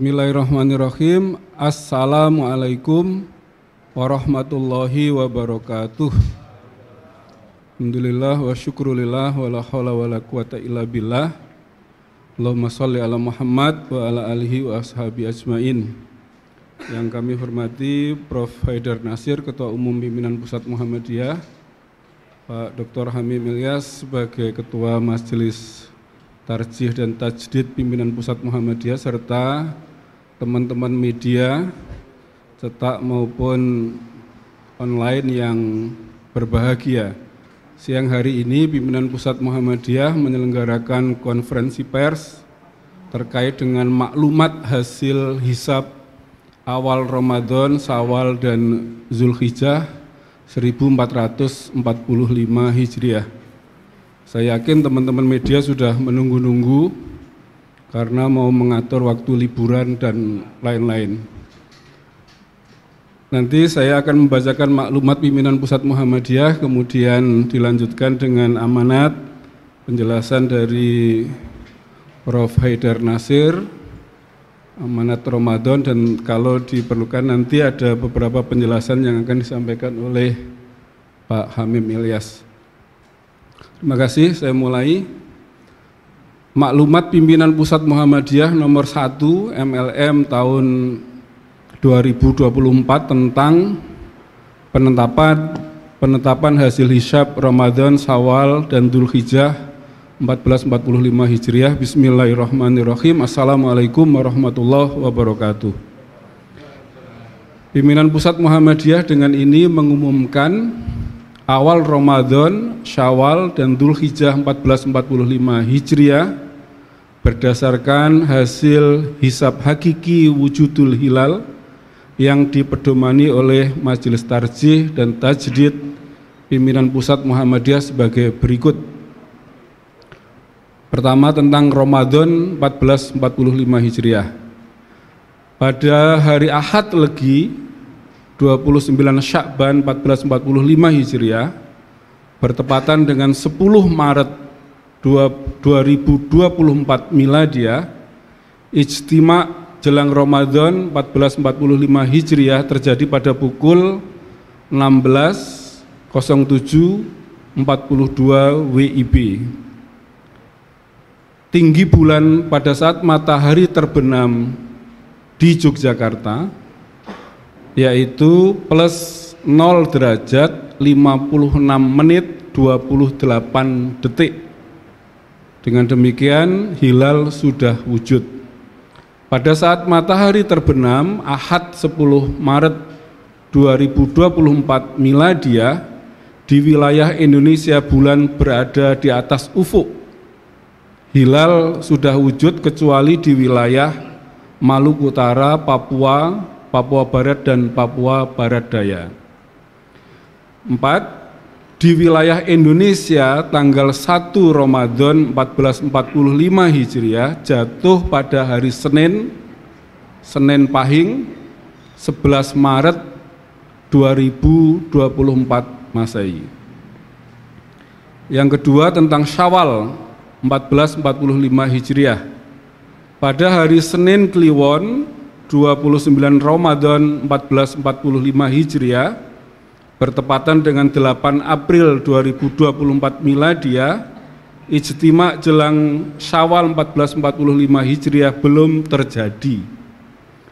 Bismillahirrahmanirrahim. Assalamualaikum warahmatullahi wabarakatuh. Alhamdulillah wa syukrulillah wa la hawla wa la quwata illa billah. Allahumma sholli ala Muhammad wa ala alihi wa ashabi ajmain. Yang kami hormati Prof. Haidar Nasir, Ketua Umum Pimpinan Pusat Muhammadiyah, Pak Dr. Hamim Ilyas sebagai Ketua Majelis Tarjih dan Tajdid Pimpinan Pusat Muhammadiyah, serta teman-teman media cetak maupun online yang berbahagia. Siang hari ini Pimpinan Pusat Muhammadiyah menyelenggarakan konferensi pers terkait dengan maklumat hasil hisab awal Ramadan, Syawal dan Zulhijjah 1445 Hijriah. Saya yakin teman-teman media sudah menunggu-nunggu karena mau mengatur waktu liburan dan lain-lain. Nanti saya akan membacakan maklumat Pimpinan Pusat Muhammadiyah, kemudian dilanjutkan dengan amanat penjelasan dari Prof. Haidar Nasir, amanat Ramadan, dan kalau diperlukan nanti ada beberapa penjelasan yang akan disampaikan oleh Pak Hamim Ilyas. Terima kasih, saya mulai. Maklumat Pimpinan Pusat Muhammadiyah nomor 1 MLM tahun 2024 tentang penetapan hasil hisab Ramadan, Syawal dan Dzulhijjah 1445 Hijriah. Bismillahirrahmanirrahim. Assalamualaikum warahmatullahi wabarakatuh. Pimpinan Pusat Muhammadiyah dengan ini mengumumkan awal Ramadan, Syawal dan Dzulhijjah 1445 Hijriah berdasarkan hasil hisab hakiki wujudul hilal yang dipedomani oleh Majelis Tarjih dan Tajdid Pimpinan Pusat Muhammadiyah sebagai berikut. Pertama, tentang Ramadan 1445 Hijriah. Pada hari Ahad Legi 29 Sya'ban 1445 Hijriah bertepatan dengan 10 Maret 2024 Miladiyah, ijtima' jelang Ramadan 1445 Hijriah terjadi pada pukul 16.07.42 WIB. Tinggi bulan pada saat matahari terbenam di Yogyakarta yaitu plus 0 derajat 56 menit 28 detik. Dengan demikian hilal sudah wujud. Pada saat matahari terbenam Ahad 10 Maret 2024 Miladiyah, di wilayah Indonesia bulan berada di atas ufuk. Hilal sudah wujud kecuali di wilayah Maluku Utara, Papua, Papua Barat dan Papua Barat Daya. 4. Di wilayah Indonesia tanggal 1 Ramadan 1445 Hijriah jatuh pada hari Senin Pahing 11 Maret 2024 Masehi. Yang kedua, tentang Syawal 1445 Hijriah. Pada hari Senin Kliwon 29 Ramadan 1445 Hijriah bertepatan dengan 8 April 2024 Miladiyah, ijtima' jelang Syawal 1445 Hijriah belum terjadi.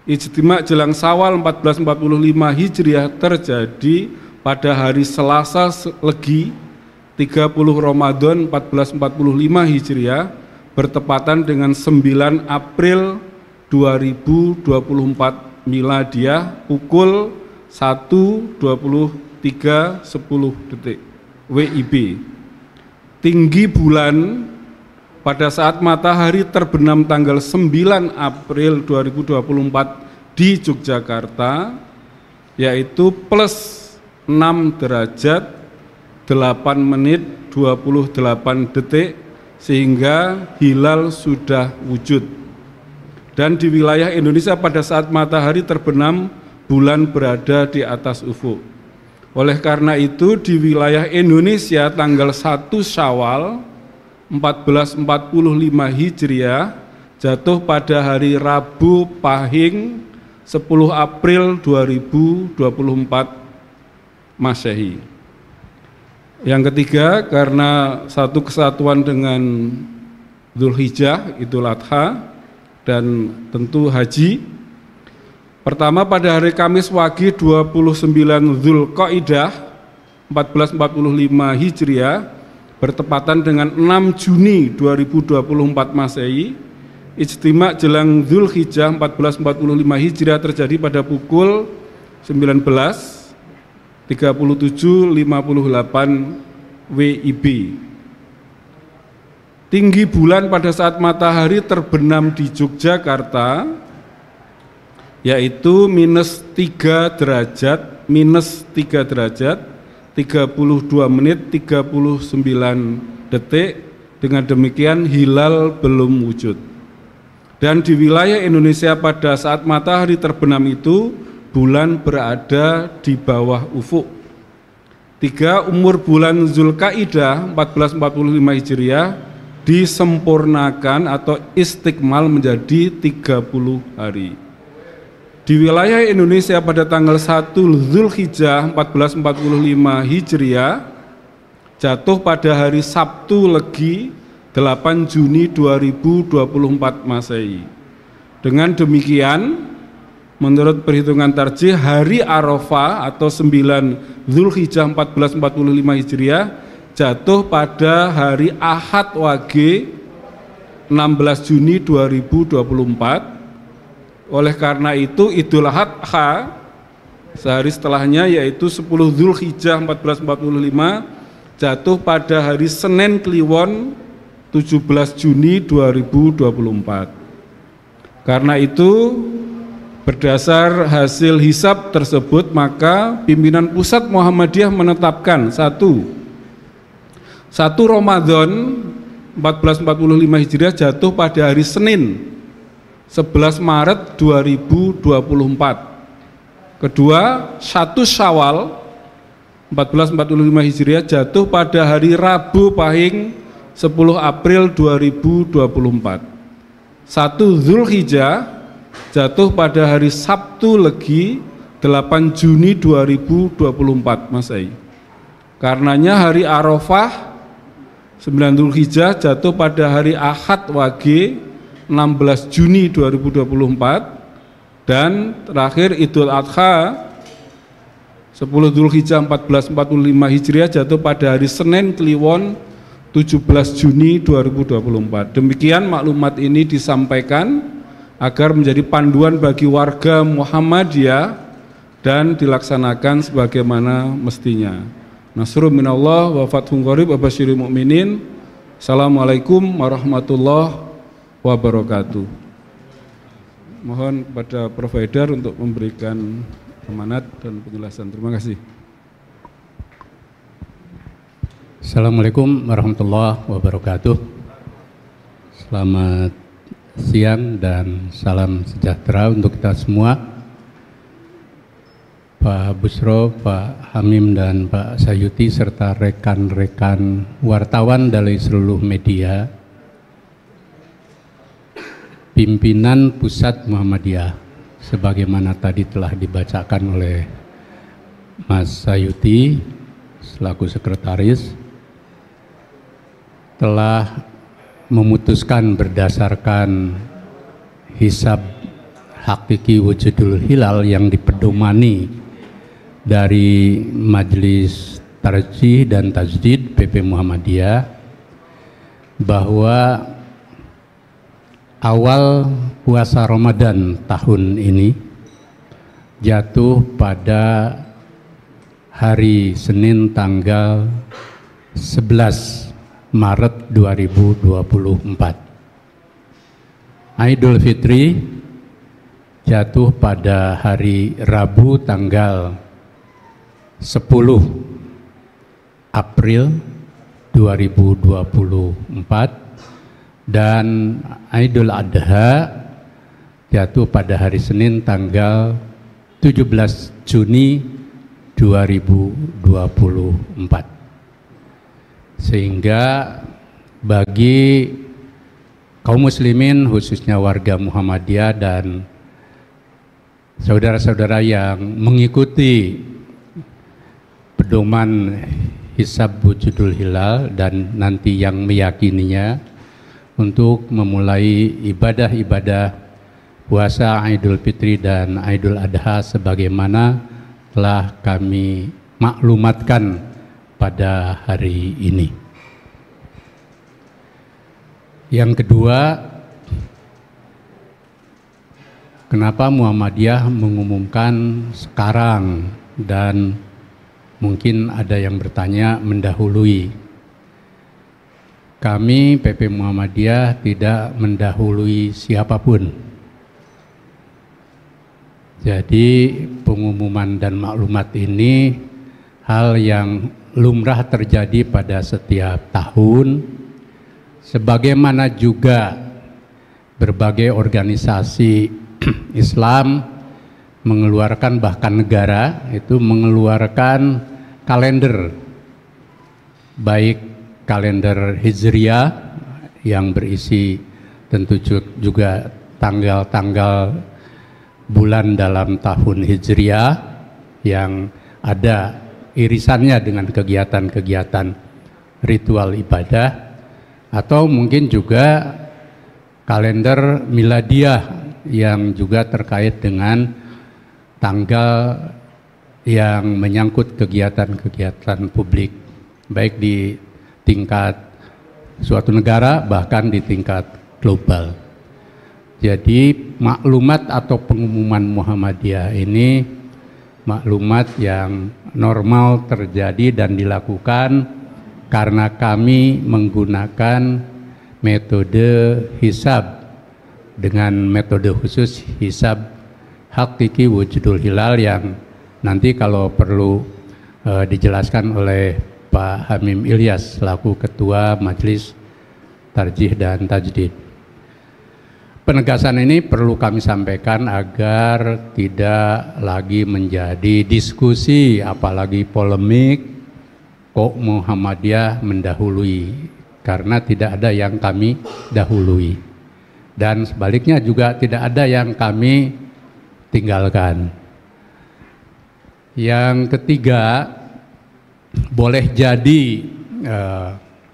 Ijtima' jelang Syawal 1445 Hijriah terjadi pada hari Selasa Legi 30 Ramadan 1445 Hijriah bertepatan dengan 9 April 2024 Miladiyah pukul 1:23:10 WIB. Tinggi bulan pada saat matahari terbenam tanggal 9 April 2024 di Yogyakarta yaitu plus 6 derajat 8 menit 28 detik sehingga hilal sudah wujud. Dan di wilayah Indonesia pada saat matahari terbenam bulan berada di atas ufuk. Oleh karena itu di wilayah Indonesia tanggal 1 Syawal 1445 Hijriah jatuh pada hari Rabu Pahing 10 April 2024 Masehi. Yang ketiga, karena satu kesatuan dengan Dzulhijjah, Idul Adha, dan tentu haji. Pertama, pada hari Kamis Wage 29 Dzulqa'dah 1445 Hijriah bertepatan dengan 6 Juni 2024 Masehi, ijtima jelang Dzulhijjah 1445 Hijriah terjadi pada pukul 19:37:58 WIB. Tinggi bulan pada saat matahari terbenam di Yogyakarta yaitu -3 derajat, -3 derajat, 32 menit 39 detik. Dengan demikian hilal belum wujud. Dan di wilayah Indonesia pada saat matahari terbenam itu bulan berada di bawah ufuk. 3. Umur bulan Dzulqa'dah 1445 Hijriah disempurnakan atau istikmal menjadi 30 hari. Di wilayah Indonesia pada tanggal 1 Dzulhijjah 1445 Hijriah jatuh pada hari Sabtu Legi 8 Juni 2024 Masehi. Dengan demikian, menurut perhitungan tarjih, hari Arafah atau 9 Dzulhijjah 1445 Hijriah jatuh pada hari Ahad Wage 16 Juni 2024. Oleh karena itu Idul Adha sehari setelahnya yaitu 10 Dzulhijjah 1445 jatuh pada hari Senin Kliwon 17 Juni 2024. Karena itu berdasar hasil hisab tersebut maka pimpinan pusat Muhammadiyah menetapkan 1 Ramadan 1445 Hijriah jatuh pada hari Senin 11 Maret 2024. Kedua, 1 Syawal 1445 Hijriah jatuh pada hari Rabu Pahing 10 April 2024. 1 Dzulhijjah jatuh pada hari Sabtu Legi 8 Juni 2024 Masehi. Karenanya hari Arafah 9 Dzulhijjah jatuh pada hari Ahad Wage 16 Juni 2024 dan terakhir Idul Adha 10 Dzulhijjah 1445 Hijriah jatuh pada hari Senin Kliwon 17 Juni 2024. Demikian maklumat ini disampaikan agar menjadi panduan bagi warga Muhammadiyah dan dilaksanakan sebagaimana mestinya. Nasrun minallah wa fathun qarib wa basyiril mu'minin. Assalamualaikum warahmatullahi wabarakatuh. Mohon kepada Prof. Haidar untuk memberikan amanat dan penjelasan. Terima kasih. Assalamualaikum warahmatullahi wabarakatuh. Selamat siang dan salam sejahtera untuk kita semua. Pak Busro, Pak Hamim dan Pak Sayuti serta rekan-rekan wartawan dari seluruh media, pimpinan Pusat Muhammadiyah sebagaimana tadi telah dibacakan oleh Mas Sayuti selaku sekretaris, telah memutuskan berdasarkan hisab hakiki wujudul hilal yang dipedomani dari Majelis Tarjih dan Tajdid PP Muhammadiyah bahwa awal puasa Ramadan tahun ini jatuh pada hari Senin tanggal 11 Maret 2024. Idul Fitri jatuh pada hari Rabu tanggal 10 April 2024 dan Idul Adha jatuh pada hari Senin tanggal 17 Juni 2024. Sehingga bagi kaum muslimin khususnya warga Muhammadiyah dan saudara-saudara yang mengikuti pedoman hisab wujudul hilal dan nanti yang meyakininya untuk memulai ibadah-ibadah puasa Idul Fitri dan Idul Adha sebagaimana telah kami maklumatkan pada hari ini. Yang kedua, kenapa Muhammadiyah mengumumkan sekarang dan mungkin ada yang bertanya mendahului. Kami PP Muhammadiyah tidak mendahului siapapun. Jadi pengumuman dan maklumat ini hal yang lumrah terjadi pada setiap tahun, sebagaimana juga berbagai organisasi Islam mengeluarkan, bahkan negara itu mengeluarkan kalender, baik kalender Hijriah yang berisi tentu juga tanggal-tanggal bulan dalam tahun Hijriah yang ada irisannya dengan kegiatan-kegiatan ritual ibadah, atau mungkin juga kalender Miladiah yang juga terkait dengan tanggal yang menyangkut kegiatan-kegiatan publik, baik di tingkat suatu negara bahkan di tingkat global. Jadi maklumat atau pengumuman Muhammadiyah ini maklumat yang normal terjadi dan dilakukan karena kami menggunakan metode hisab dengan metode khusus hisab hakiki wujudul hilal yang nanti kalau perlu dijelaskan oleh Pak Hamim Ilyas selaku Ketua Majelis Tarjih dan Tajdid. Penegasan ini perlu kami sampaikan agar tidak lagi menjadi diskusi apalagi polemik kok Muhammadiyah mendahului, karena tidak ada yang kami dahului dan sebaliknya juga tidak ada yang kami tinggalkan. Yang ketiga, boleh jadi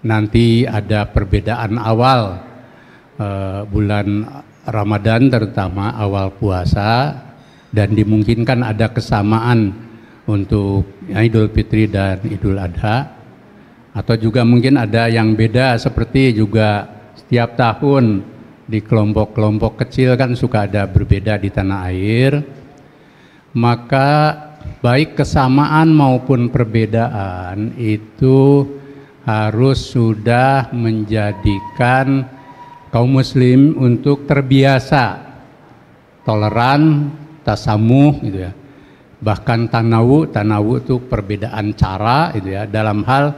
nanti ada perbedaan awal bulan Ramadan, terutama awal puasa, dan dimungkinkan ada kesamaan untuk Idul Fitri dan Idul Adha, atau juga mungkin ada yang beda seperti juga setiap tahun di kelompok-kelompok kecil kan suka ada berbeda di tanah air. Maka baik kesamaan maupun perbedaan itu harus sudah menjadikan kaum muslim untuk terbiasa toleran, tasamuh gitu ya. Bahkan tanawu itu perbedaan cara gitu ya dalam hal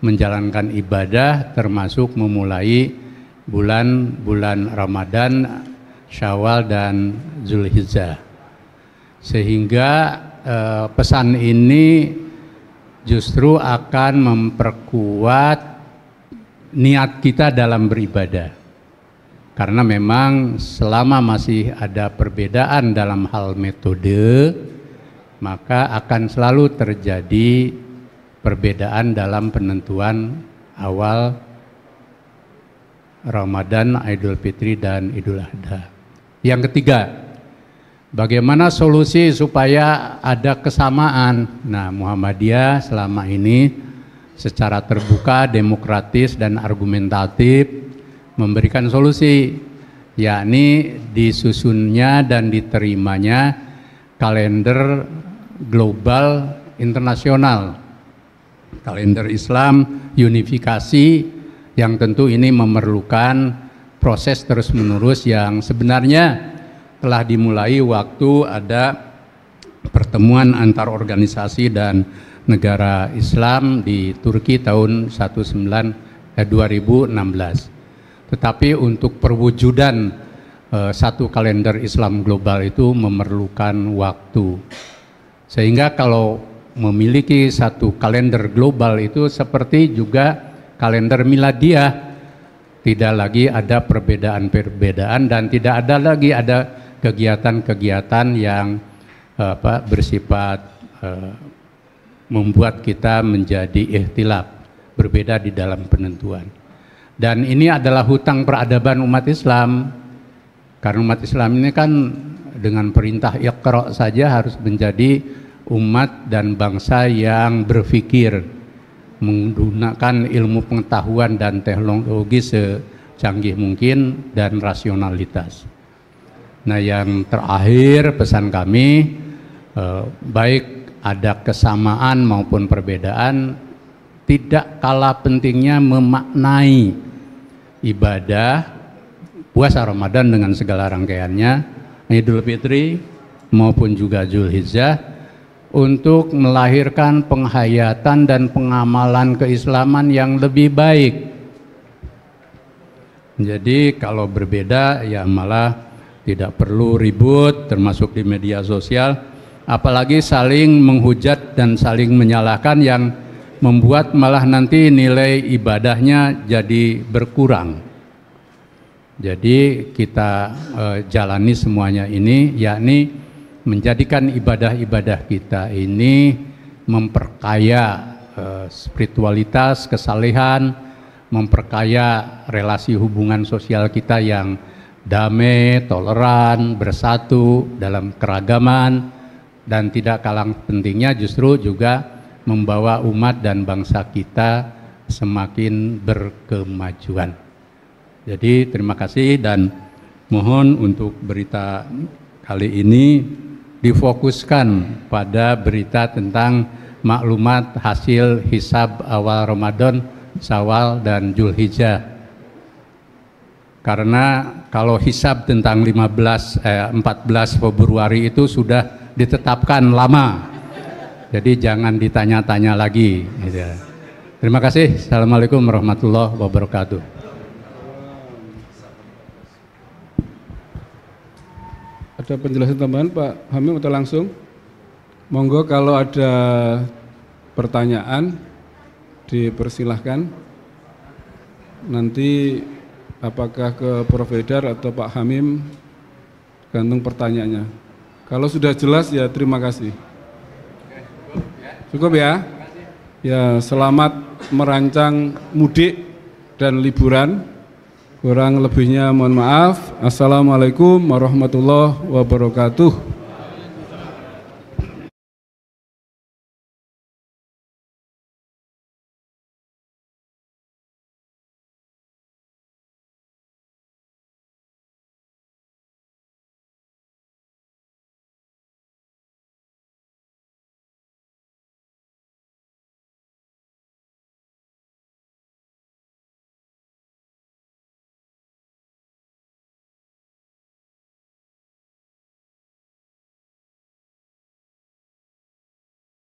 menjalankan ibadah, termasuk memulai bulan Ramadan, Syawal dan Zulhijjah. Sehingga pesan ini justru akan memperkuat niat kita dalam beribadah. Karena memang selama masih ada perbedaan dalam hal metode, maka akan selalu terjadi perbedaan dalam penentuan awal Ramadan, Idul Fitri dan Idul Adha. Yang ketiga, bagaimana solusi supaya ada kesamaan? Nah, Muhammadiyah selama ini secara terbuka, demokratis dan argumentatif memberikan solusi, yakni disusunnya dan diterimanya kalender global internasional, kalender Islam unifikasi, yang tentu ini memerlukan proses terus-menerus yang sebenarnya telah dimulai waktu ada pertemuan antar organisasi dan negara Islam di Turki tahun 2016. Tetapi untuk perwujudan satu kalender Islam global itu memerlukan waktu. Sehingga kalau memiliki satu kalender global itu seperti juga kalender Miladiah Tidak lagi ada perbedaan-perbedaan dan tidak ada lagi kegiatan-kegiatan yang bersifat membuat kita menjadi ikhtilaf, berbeda di dalam penentuan. Dan ini adalah hutang peradaban umat Islam, karena umat Islam ini kan dengan perintah Iqra saja harus menjadi umat dan bangsa yang berpikir menggunakan ilmu pengetahuan dan teknologi secanggih mungkin dan rasionalitas. Nah, yang terakhir pesan kami, baik ada kesamaan maupun perbedaan, tidak kalah pentingnya memaknai ibadah puasa Ramadan dengan segala rangkaiannya, Idul Fitri maupun juga Zulhijjah, untuk melahirkan penghayatan dan pengamalan keislaman yang lebih baik. Jadi kalau berbeda ya malah tidak perlu ribut, termasuk di media sosial, apalagi saling menghujat dan saling menyalahkan yang membuat malah nanti nilai ibadahnya jadi berkurang. Jadi kita jalani semuanya ini, yakni menjadikan ibadah-ibadah kita ini memperkaya spiritualitas, kesalehan, memperkaya relasi hubungan sosial kita yang damai, toleran, bersatu dalam keragaman, dan tidak kalah pentingnya justru juga membawa umat dan bangsa kita semakin berkemajuan. Jadi terima kasih dan mohon untuk berita kali ini difokuskan pada berita tentang maklumat hasil hisab awal Ramadan, Syawal dan Zulhijjah. Karena kalau hisab tentang 14 Februari itu sudah ditetapkan lama. Jadi jangan ditanya-tanya lagi gitu. Terima kasih. Assalamualaikum warahmatullahi wabarakatuh. Ada penjelasan tambahan Pak Hamim atau langsung? Monggo kalau ada pertanyaan dipersilahkan. Nanti apakah ke Prof. Haidar atau Pak Hamim, gantung pertanyaannya. Kalau sudah jelas ya terima kasih. Cukup ya? Ya, selamat merancang mudik dan liburan. Kurang lebihnya mohon maaf. Assalamualaikum warahmatullahi wabarakatuh.